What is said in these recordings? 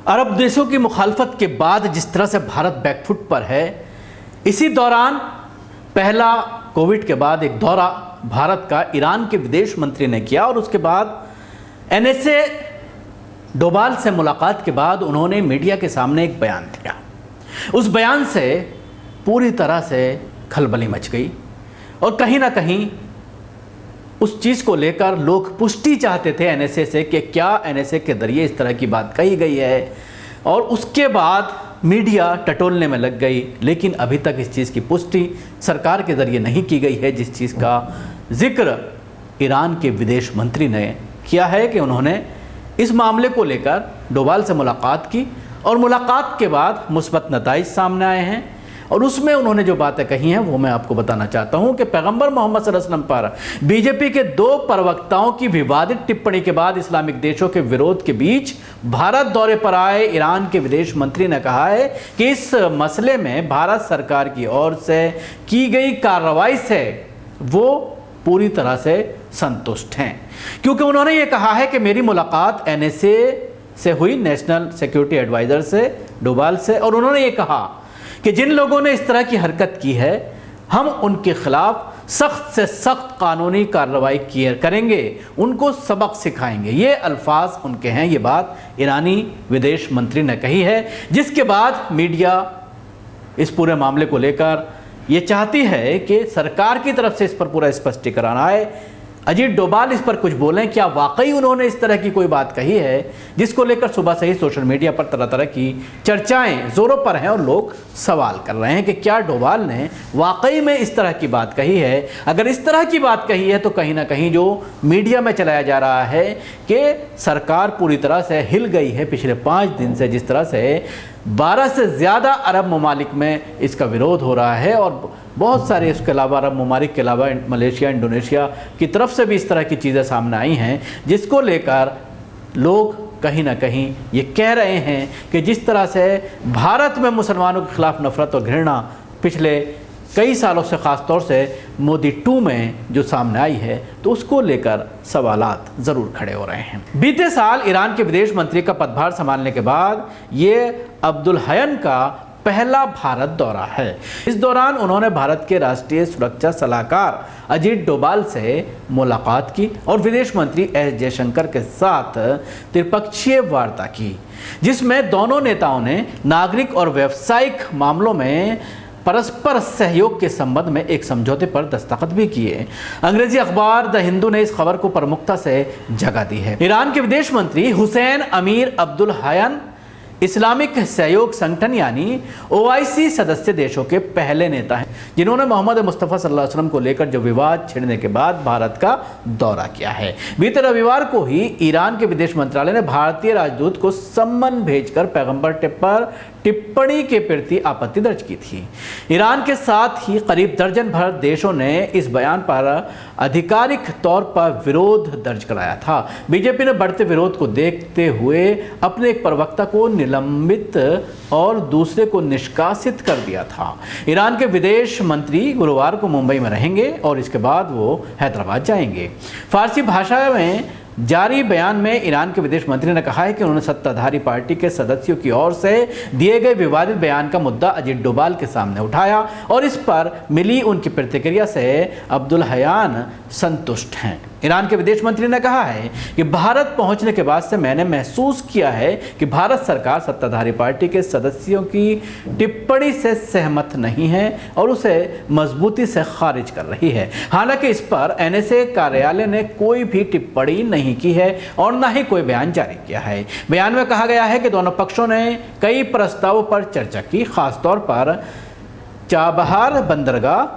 अरब देशों की मुखालफत के बाद जिस तरह से भारत बैकफुट पर है, इसी दौरान पहला कोविड के बाद एक दौरा भारत का ईरान के विदेश मंत्री ने किया और उसके बाद एनएसए डोभाल से मुलाकात के बाद उन्होंने मीडिया के सामने एक बयान दिया। उस बयान से पूरी तरह से खलबली मच गई और कहीं ना कहीं उस चीज़ को लेकर लोग पुष्टि चाहते थे एनएसए से कि क्या एनएसए के जरिए इस तरह की बात कही गई है, और उसके बाद मीडिया टटोलने में लग गई। लेकिन अभी तक इस चीज़ की पुष्टि सरकार के ज़रिए नहीं की गई है, जिस चीज़ का जिक्र ईरान के विदेश मंत्री ने किया है कि उन्होंने इस मामले को लेकर डोभाल से मुलाकात की और मुलाकात के बाद मुस्बत नताइज सामने आए हैं। और उसमें उन्होंने जो बातें कही हैं वो मैं आपको बताना चाहता हूं कि पैगंबर मोहम्मद सल्लल्लाहु अलैहि वसल्लम पर बीजेपी के 2 प्रवक्ताओं की विवादित टिप्पणी के बाद इस्लामिक देशों के विरोध के बीच भारत दौरे पर आए ईरान के विदेश मंत्री ने कहा है कि इस मसले में भारत सरकार की ओर से की गई कार्रवाई से वो पूरी तरह से संतुष्ट हैं, क्योंकि उन्होंने ये कहा है कि मेरी मुलाकात एनएसए से हुई, नेशनल सिक्योरिटी एडवाइज़र से, डोभाल से, और उन्होंने ये कहा कि जिन लोगों ने इस तरह की हरकत की है हम उनके खिलाफ सख्त से सख्त कानूनी कार्रवाई करेंगे, उनको सबक सिखाएंगे। ये अल्फाज उनके हैं, ये बात ईरानी विदेश मंत्री ने कही है, जिसके बाद मीडिया इस पूरे मामले को लेकर ये चाहती है कि सरकार की तरफ से इस पर पूरा स्पष्टीकरण आए। अजीत डोभाल इस पर कुछ बोलें, क्या वाकई उन्होंने इस तरह की कोई बात कही है, जिसको लेकर सुबह से ही सोशल मीडिया पर तरह तरह की चर्चाएं जोरों पर हैं और लोग सवाल कर रहे हैं कि क्या डोभाल ने वाकई में इस तरह की बात कही है। अगर इस तरह की बात कही है तो कहीं ना कहीं जो मीडिया में चलाया जा रहा है कि सरकार पूरी तरह से हिल गई है पिछले 5 दिन से, जिस तरह से 12 से ज़्यादा अरब ममालिक में इसका विरोध हो रहा है और बहुत सारे इसके अलावा अरब ममालिक के अलावा मलेशिया, इंडोनेशिया की तरफ से भी इस तरह की चीज़ें सामने आई हैं, जिसको लेकर लोग कहीं ना कहीं ये कह रहे हैं कि जिस तरह से भारत में मुसलमानों के खिलाफ नफरत और घृणा पिछले कई सालों से, ख़ास तौर से मोदी 2 में जो सामने आई है, तो उसको लेकर सवालात ज़रूर खड़े हो रहे हैं। बीते साल ईरान के विदेश मंत्री का पदभार संभालने के बाद ये अब्दुल हयन का पहला भारत दौरा है। इस दौरान उन्होंने भारत के राष्ट्रीय सुरक्षा सलाहकार अजीत डोभाल से मुलाकात की और विदेश मंत्री एस जयशंकर के साथ त्रिपक्षीय वार्ता की, जिसमें दोनों नेताओं ने नागरिक और व्यावसायिक मामलों में परस्पर सहयोग के संबंध में एक समझौते पर दस्तखत भी किए। अंग्रेजी अखबार द हिंदू ने इस खबर को प्रमुखता से जगह दी है। ईरान के विदेश मंत्री हुसैन अमीर अब्दुल हयन इस्लामिक सहयोग संगठन यानी ओआईसी सदस्य देशों के पहले नेता हैं, जिन्होंने मोहम्मद मुस्तफ़ा सल्लल्लाहु अलैहि वसल्लम को लेकर जो विवाद छिड़ने के बाद भारत का दौरा किया है। बीते रविवार को ही ईरान के विदेश मंत्रालय ने भारतीय राजदूत को सम्मन भेजकर पैगंबर पर टिप्पणी के प्रति आपत्ति दर्ज की थी। ईरान के साथ ही करीब दर्जन भर देशों ने इस बयान पर आधिकारिक तौर पर विरोध दर्ज कराया था। बीजेपी ने बढ़ते विरोध को देखते हुए अपने एक प्रवक्ता को निलंबित और दूसरे को निष्कासित कर दिया था। ईरान के विदेश मंत्री गुरुवार को मुंबई में रहेंगे और इसके बाद वो हैदराबाद जाएंगे। फारसी भाषा में जारी बयान में ईरान के विदेश मंत्री ने कहा है कि उन्होंने सत्ताधारी पार्टी के सदस्यों की ओर से दिए गए विवादित बयान का मुद्दा अजीत डोभाल के सामने उठाया और इस पर मिली उनकी प्रतिक्रिया से अब्दुल हयन संतुष्ट हैं। ईरान के विदेश मंत्री ने कहा है कि भारत पहुंचने के बाद से मैंने महसूस किया है कि भारत सरकार सत्ताधारी पार्टी के सदस्यों की टिप्पणी से सहमत नहीं है और उसे मजबूती से खारिज कर रही है। हालांकि इस पर एनएसए कार्यालय ने कोई भी टिप्पणी नहीं की है और न ही कोई बयान जारी किया है। बयान में कहा गया है कि दोनों पक्षों ने कई प्रस्तावों पर चर्चा की, खासतौर पर चाबहार बंदरगाह,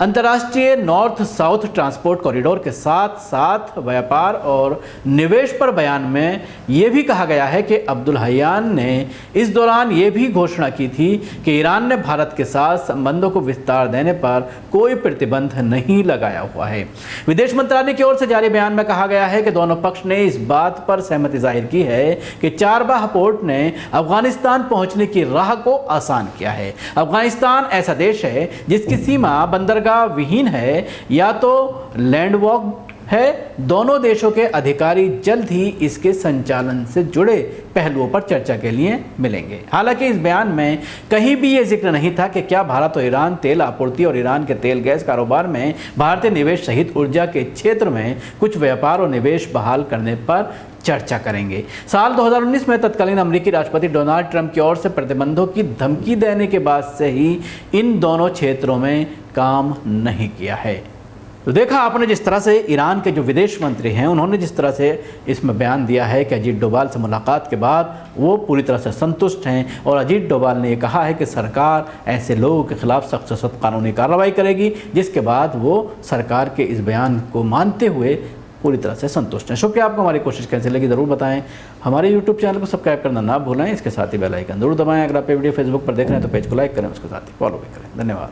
अंतर्राष्ट्रीय नॉर्थ साउथ ट्रांसपोर्ट कॉरिडोर के साथ साथ व्यापार और निवेश पर। बयान में ये भी कहा गया है कि अब्दुल हयन ने इस दौरान ये भी घोषणा की थी कि ईरान ने भारत के साथ संबंधों को विस्तार देने पर कोई प्रतिबंध नहीं लगाया हुआ है। विदेश मंत्रालय की ओर से जारी बयान में कहा गया है कि दोनों पक्ष ने इस बात पर सहमति जाहिर की है कि चाबहार पोर्ट ने अफगानिस्तान पहुंचने की राह को आसान किया है। अफगानिस्तान ऐसा देश है जिसकी सीमा बंदरगाह विहीन है या तो लैंडवॉक है। दोनों देशों के अधिकारी जल्द ही इसके संचालन से जुड़े पहलुओं पर चर्चा के लिए मिलेंगे। हालांकि इस बयान में कहीं भी ये जिक्र नहीं था कि क्या भारत और ईरान तेल आपूर्ति और ईरान के तेल गैस कारोबार में भारतीय निवेश सहित ऊर्जा के क्षेत्र में कुछ व्यापार और निवेश बहाल करने पर चर्चा करेंगे। साल 2019 में तत्कालीन अमेरिकी राष्ट्रपति डोनाल्ड ट्रंप की ओर से प्रतिबंधों की धमकी देने के बाद से ही इन दोनों क्षेत्रों में काम नहीं किया है। तो देखा आपने जिस तरह से ईरान के जो विदेश मंत्री हैं उन्होंने जिस तरह से इसमें बयान दिया है कि अजीत डोभाल से मुलाकात के बाद वो पूरी तरह से संतुष्ट हैं और अजीत डोभाल ने ये कहा है कि सरकार ऐसे लोगों के खिलाफ सख्त से सख्त कानूनी कार्रवाई करेगी, जिसके बाद वो सरकार के इस बयान को मानते हुए पूरी तरह से संतुष्ट हैं। शुक्रिया आपको हमारी कोशिश कैसे लगी ज़रूर बताएं। हमारे YouTube चैनल को सब्सक्राइब करना ना भूलें, इसके साथ ही बेल आइकन जरूर दबाएं। अगर आप ये वीडियो फेसबुक पर देख रहे हैं तो पेज को लाइक करें, उसके साथ ही फॉलो भी करें। धन्यवाद।